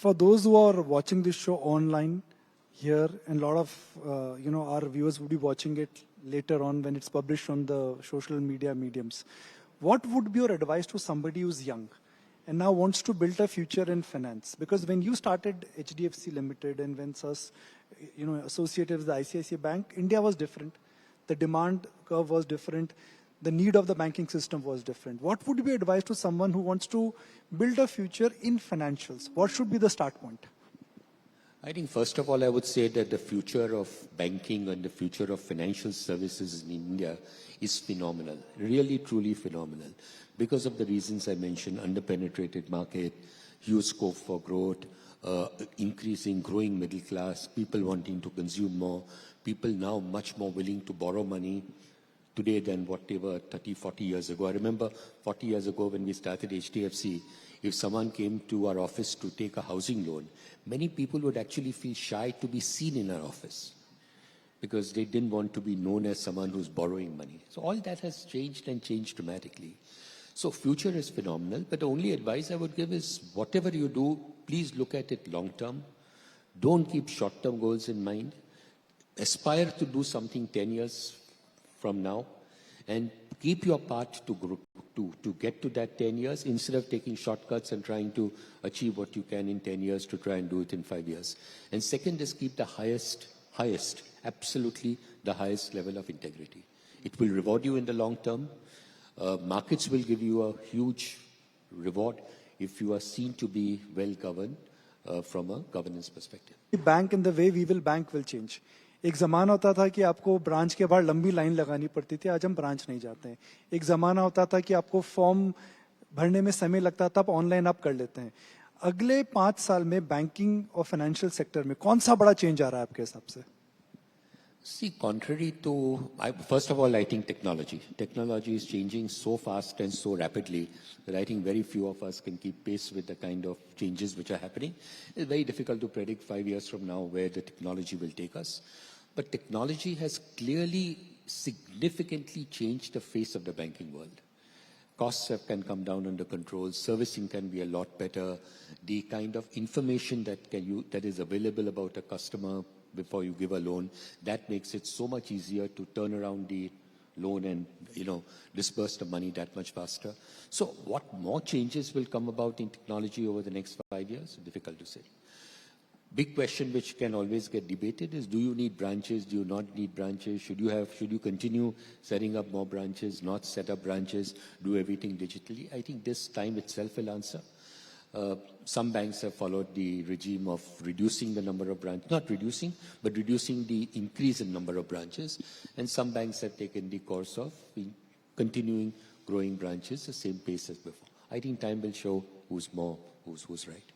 For those who are watching this show online here, and a lot of our viewers will be watching it later on when it's published on the social media mediums, what would be your advice to somebody who's young and now wants to build a future in finance? Because when you started HDFC Limited and when SUS, associated with the ICICI Bank, India was different. The demand curve was different. The need of the banking system was different. What would be advice to someone who wants to build a future in financials? What should be the start point? I think first of all, I would say that the future of banking and the future of financial services in India is phenomenal, really, truly phenomenal. Because of the reasons I mentioned, underpenetrated market, huge scope for growth, growing middle class, people wanting to consume more, people now much more willing to borrow money today than what they were 30, 40 years ago. I remember 40 years ago when we started HDFC, if someone came to our office to take a housing loan, many people would actually feel shy to be seen in our office because they didn't want to be known as someone who's borrowing money. So all that has changed and changed dramatically. So future is phenomenal, but the only advice I would give is whatever you do, please look at it long term. Don't keep short-term goals in mind. Aspire to do something 10 years from now and keep your path to get to that 10 years instead of taking shortcuts and trying to achieve what you can in 10 years to try and do it in 5 years. And second is keep the highest, absolutely the highest level of integrity. It will reward you in the long term. Markets will give you a huge reward if you are seen to be well governed from a governance perspective. The bank and the way we will bank will change. एक ज़माना होता था कि आपको branch के बाहर लंबी line लगानी पड़ती थी, आज हम ब्रांच नहीं जाते हैं. एक ज़माना होता था कि आपको फॉर्म भरने में समय लगता था, अब ऑनलाइन आप कर लेते हैं. अगले 5 साल में बैंकिंग और फाइनेंशियल सेक्टर में कौन सा बड़ा चेंज आ रहा है आपके हिसाब से? See, contrary to, first of all, I think technology is changing so fast and so rapidly that I think very few of us can keep pace with the kind of changes which are happening. It's very difficult to predict 5 years from now where the technology will take us. But technology has clearly significantly changed the face of the banking world. Costs can come down under control. Servicing can be a lot better. The kind of information that is available about a customer before you give a loan, that makes it so much easier to turn around the loan and disperse the money that much faster. So what more changes will come about in technology over the next 5 years? Difficult to say. Big question which can always get debated is, do you need branches? Do you not need branches? Should you continue setting up more branches, not set up branches, do everything digitally? I think this time itself will answer. Some banks have followed the regime of reducing the number of branches, not reducing, but reducing the increase in number of branches. And some banks have taken the course of continuing growing branches the same pace as before. I think time will show who's right.